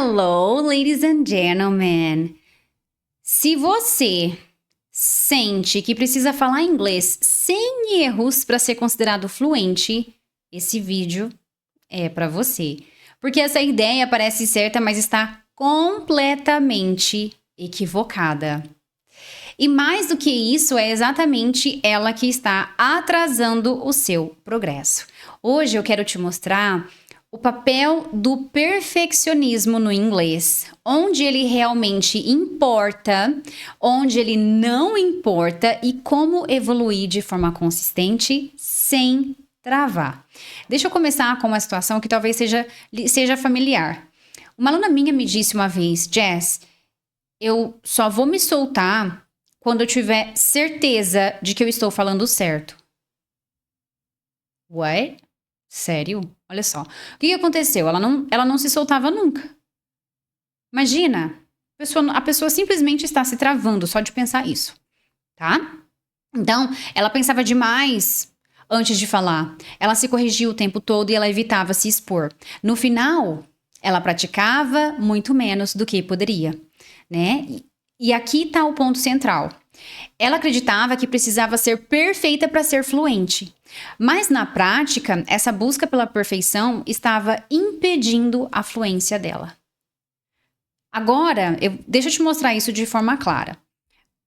Hello, ladies and gentlemen. Se você sente que precisa falar inglês sem erros para ser considerado fluente, esse vídeo é para você. Porque essa ideia parece certa, mas está completamente equivocada. E mais do que isso, é exatamente ela que está atrasando o seu progresso. Hoje eu quero te mostrar o papel do perfeccionismo no inglês, onde ele realmente importa, onde ele não importa e como evoluir de forma consistente sem travar. Deixa eu começar com uma situação que talvez seja familiar. Uma aluna minha me disse uma vez, Jess, eu só vou me soltar quando eu tiver certeza de que eu estou falando certo. What? Sério? Olha só. O que aconteceu? Ela não se soltava nunca. Imagina, a pessoa simplesmente está se travando só de pensar isso, tá? Então, ela pensava demais antes de falar. Ela se corrigia o tempo todo e ela evitava se expor. No final, ela praticava muito menos do que poderia, né? E aqui está o ponto central. Ela acreditava que precisava ser perfeita para ser fluente. Mas na prática, essa busca pela perfeição estava impedindo a fluência dela. Agora, deixa eu te mostrar isso de forma clara.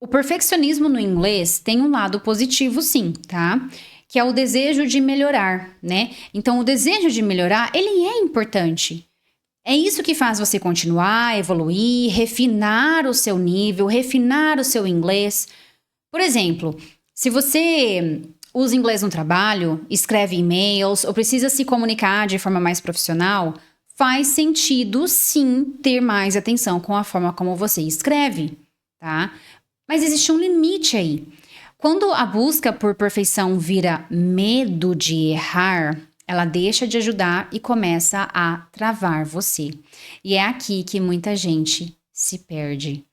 O perfeccionismo no inglês tem um lado positivo sim, tá? Que é o desejo de melhorar, né? Então, o desejo de melhorar, ele é importante. É isso que faz você continuar, evoluir, refinar o seu nível, refinar o seu inglês. Por exemplo, se você usa inglês no trabalho, escreve e-mails ou precisa se comunicar de forma mais profissional, faz sentido sim ter mais atenção com a forma como você escreve, tá? Mas existe um limite aí. Quando a busca por perfeição vira medo de errar, ela deixa de ajudar e começa a travar você. E é aqui que muita gente se perde.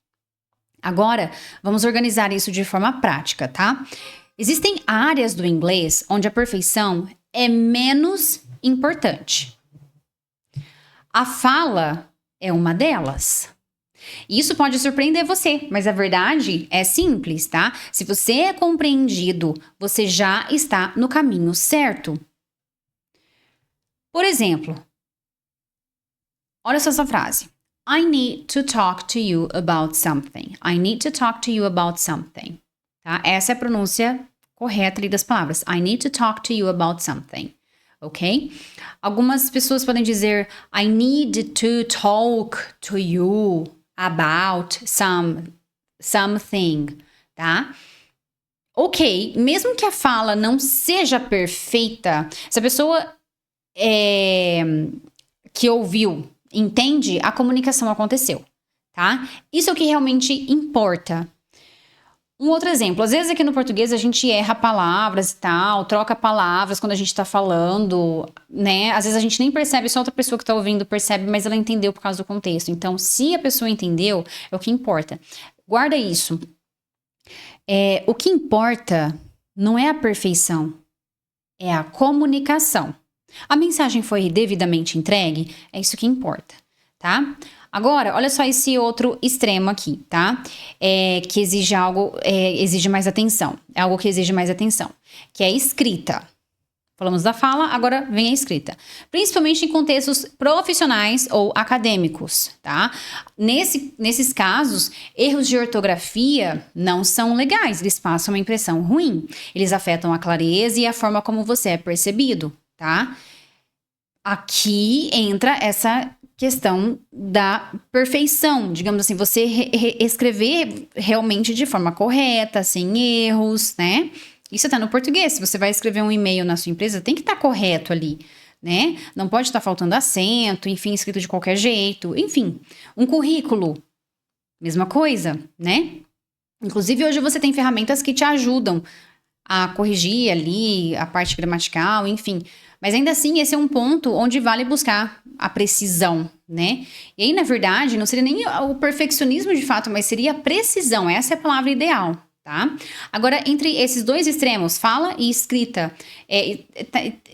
Agora, vamos organizar isso de forma prática, tá? Existem áreas do inglês onde a perfeição é menos importante. A fala é uma delas. Isso pode surpreender você, mas a verdade é simples, tá? Se você é compreendido, você já está no caminho certo. Por exemplo, olha só essa frase. I need to talk to you about something. I need to talk to you about something. Tá? Essa é a pronúncia correta ali das palavras. I need to talk to you about something. Ok? Algumas pessoas podem dizer I need to talk to you about something. Tá? Ok, mesmo que a fala não seja perfeita, se a pessoa que ouviu entende, a comunicação aconteceu, tá? Isso é o que realmente importa. Um outro exemplo, às vezes aqui no português a gente erra palavras e tal, troca palavras quando a gente tá falando, né? Às vezes a gente nem percebe, só outra pessoa que tá ouvindo percebe, mas ela entendeu por causa do contexto. Então, se a pessoa entendeu, é o que importa. Guarda isso. O que importa não é a perfeição, é a comunicação. A mensagem foi devidamente entregue? É isso que importa, tá? Agora, olha só esse outro extremo aqui, tá? Que exige exige mais atenção. É algo que exige mais atenção, que é a escrita. Falamos da fala, agora vem a escrita. Principalmente em contextos profissionais ou acadêmicos, tá? Nesses casos, erros de ortografia não são legais, eles passam uma impressão ruim. Eles afetam a clareza e a forma como você é percebido, tá? Aqui entra essa questão da perfeição, digamos assim, você escrever realmente de forma correta, sem erros, né? Isso tá no português, se você vai escrever um e-mail na sua empresa, tem que estar correto ali, né? Não pode estar faltando acento, enfim, escrito de qualquer jeito, enfim. Um currículo, mesma coisa, né? Inclusive, hoje você tem ferramentas que te ajudam a corrigir ali a parte gramatical, enfim. Mas ainda assim, esse é um ponto onde vale buscar a precisão, né? E aí, na verdade, não seria nem o perfeccionismo de fato, mas seria a precisão. Essa é a palavra ideal, tá? Agora, entre esses dois extremos, fala e escrita,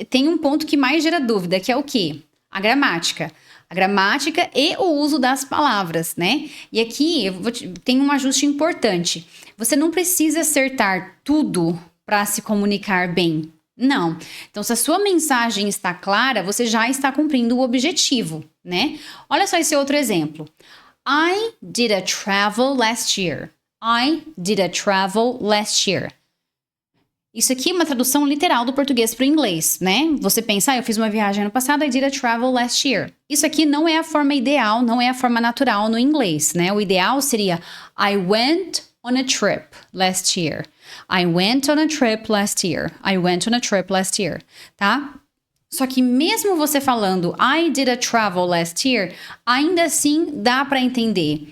tem um ponto que mais gera dúvida, que é o quê? A gramática. A gramática e o uso das palavras, né? E aqui tem um ajuste importante. Você não precisa acertar tudo para se comunicar bem. Não. Então, se a sua mensagem está clara, você já está cumprindo o objetivo, né? Olha só esse outro exemplo. I did a travel last year. I did a travel last year. Isso aqui é uma tradução literal do português para o inglês, né? Você pensa, eu fiz uma viagem ano passado, I did a travel last year. Isso aqui não é a forma ideal, não é a forma natural no inglês, né? O ideal seria I went on a trip last year. I went on a trip last year. I went on a trip last year, tá? Só que mesmo você falando I did a travel last year, ainda assim dá para entender,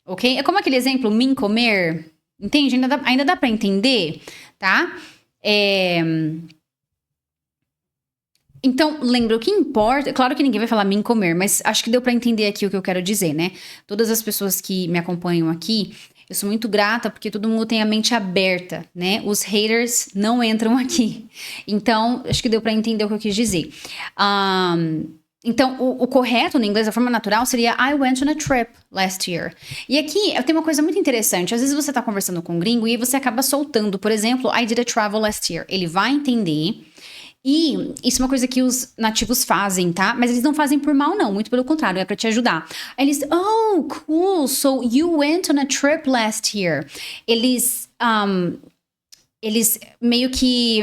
ok? É como aquele exemplo, mim comer, entende? Ainda dá para entender, tá? Então, lembra, o que importa... Claro que ninguém vai falar mim comer, mas acho que deu para entender aqui o que eu quero dizer, né? Todas as pessoas que me acompanham aqui, eu sou muito grata porque todo mundo tem a mente aberta, né? Os haters não entram aqui. Então, acho que deu para entender o que eu quis dizer. Então, o correto no inglês, a forma natural, seria I went on a trip last year. E aqui, eu tenho uma coisa muito interessante. Às vezes você tá conversando com um gringo e aí você acaba soltando, por exemplo, I did a travel last year. Ele vai entender. E isso é uma coisa que os nativos fazem, tá? Mas eles não fazem por mal, não. Muito pelo contrário, é pra te ajudar. Aí eles, oh, cool, so you went on a trip last year. Eles meio que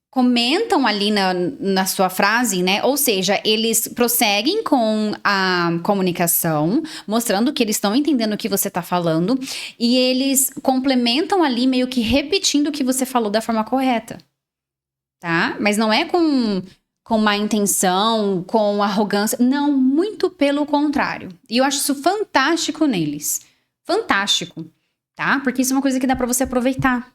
comentam ali na sua frase, né? Ou seja, eles prosseguem com a comunicação, mostrando que eles estão entendendo o que você tá falando. E eles complementam ali, meio que repetindo o que você falou da forma correta. Tá? Mas não é com má intenção, com arrogância. Não, muito pelo contrário. E eu acho isso fantástico neles. Fantástico, tá? Porque isso é uma coisa que dá pra você aproveitar.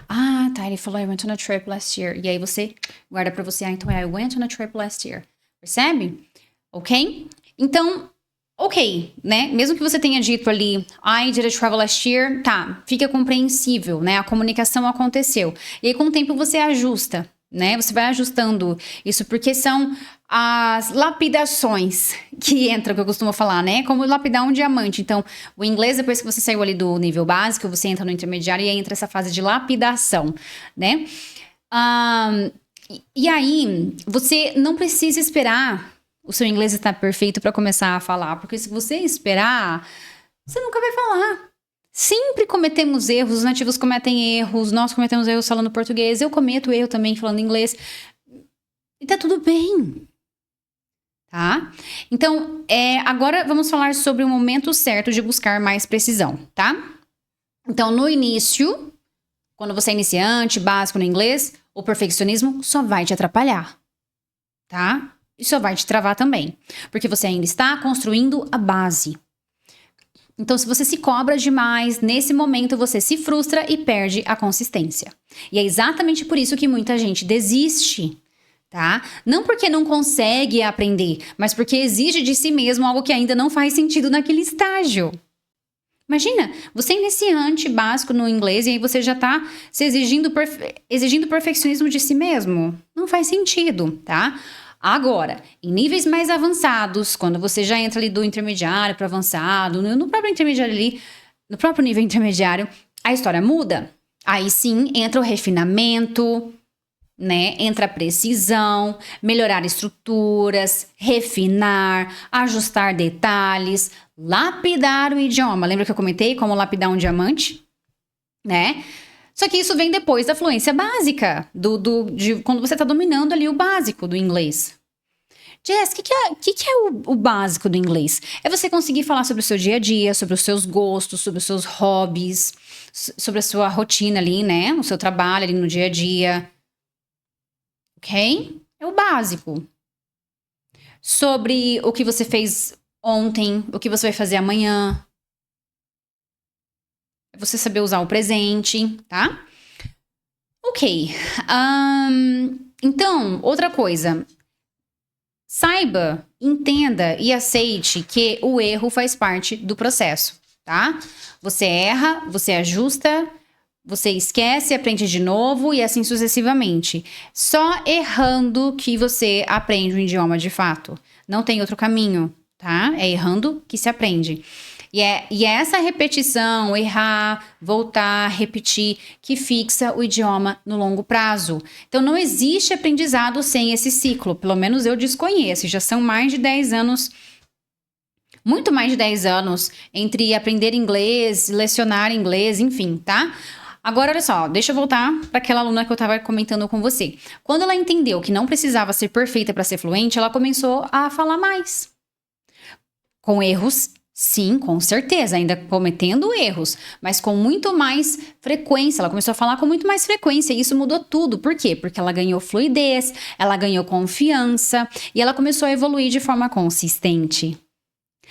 Ah, tá, ele falou I went on a trip last year. E aí você guarda pra você, então é I went on a trip last year. Percebe? Ok? Então, ok, né? Mesmo que você tenha dito ali, I did a travel last year, tá, fica compreensível, né? A comunicação aconteceu. E aí, com o tempo, você ajusta, né? Você vai ajustando isso, porque são as lapidações que entram, que eu costumo falar, né? Como lapidar um diamante. Então, o inglês, depois que você saiu ali do nível básico, você entra no intermediário e aí entra essa fase de lapidação, né? E aí, você não precisa esperar o seu inglês estar perfeito para começar a falar, porque se você esperar, você nunca vai falar. Sempre cometemos erros, os nativos cometem erros, nós cometemos erros falando português, eu cometo erro também falando inglês. E tá tudo bem. Tá? Então, agora vamos falar sobre o momento certo de buscar mais precisão, tá? Então, no início, quando você é iniciante, básico no inglês, o perfeccionismo só vai te atrapalhar, tá? E só vai te travar também, porque você ainda está construindo a base. Então, se você se cobra demais, nesse momento você se frustra e perde a consistência. E é exatamente por isso que muita gente desiste, tá? Não porque não consegue aprender, mas porque exige de si mesmo algo que ainda não faz sentido naquele estágio. Imagina, você é iniciante básico no inglês e aí você já tá se exigindo perfeccionismo de si mesmo. Não faz sentido, tá? Agora, em níveis mais avançados, quando você já entra ali do intermediário para avançado, no próprio intermediário ali, no próprio nível intermediário, a história muda. Aí sim entra o refinamento, né? Entra a precisão, melhorar estruturas, refinar, ajustar detalhes, lapidar o idioma. Lembra que eu comentei como lapidar um diamante? Né? Só que isso vem depois da fluência básica, de quando você está dominando ali o básico do inglês. Jess, o que é o básico do inglês? É você conseguir falar sobre o seu dia a dia, sobre os seus gostos, sobre os seus hobbies, sobre a sua rotina ali, né? O seu trabalho ali no dia a dia. Ok? É o básico. Sobre o que você fez ontem, o que você vai fazer amanhã. É você saber usar o presente, tá? Ok. Então, outra coisa. Saiba, entenda e aceite que o erro faz parte do processo, tá? Você erra, você ajusta, você esquece, aprende de novo e assim sucessivamente. Só errando que você aprende o idioma de fato. Não tem outro caminho, tá? É errando que se aprende. E é essa repetição, errar, voltar, repetir, que fixa o idioma no longo prazo. Então, não existe aprendizado sem esse ciclo. Pelo menos eu desconheço. Já são mais de 10 anos, muito mais de 10 anos, entre aprender inglês, lecionar inglês, enfim, tá? Agora, olha só, deixa eu voltar para aquela aluna que eu estava comentando com você. Quando ela entendeu que não precisava ser perfeita para ser fluente, ela começou a falar mais. Com erros, sim, com certeza, ainda cometendo erros, mas com muito mais frequência. Ela começou a falar com muito mais frequência e isso mudou tudo. Por quê? Porque ela ganhou fluidez, ela ganhou confiança e ela começou a evoluir de forma consistente.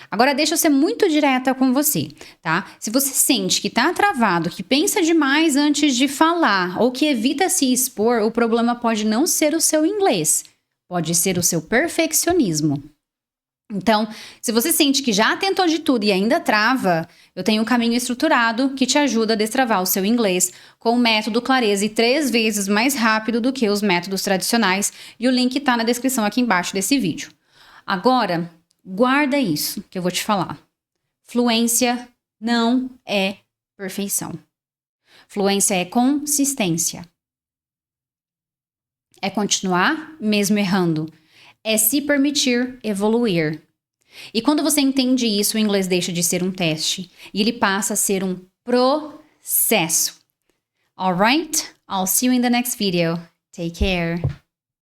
Agora, deixa eu ser muito direta com você, tá? Se você sente que tá travado, que pensa demais antes de falar ou que evita se expor, o problema pode não ser o seu inglês, pode ser o seu perfeccionismo. Então, se você sente que já tentou de tudo e ainda trava, eu tenho um caminho estruturado que te ajuda a destravar o seu inglês com o método Clareze 3 vezes mais rápido do que os métodos tradicionais e o link tá na descrição aqui embaixo desse vídeo. Agora, guarda isso que eu vou te falar. Fluência não é perfeição. Fluência é consistência. É continuar mesmo errando. É se permitir evoluir. E quando você entende isso, o inglês deixa de ser um teste e ele passa a ser um processo. Alright? I'll see you in the next video. Take care.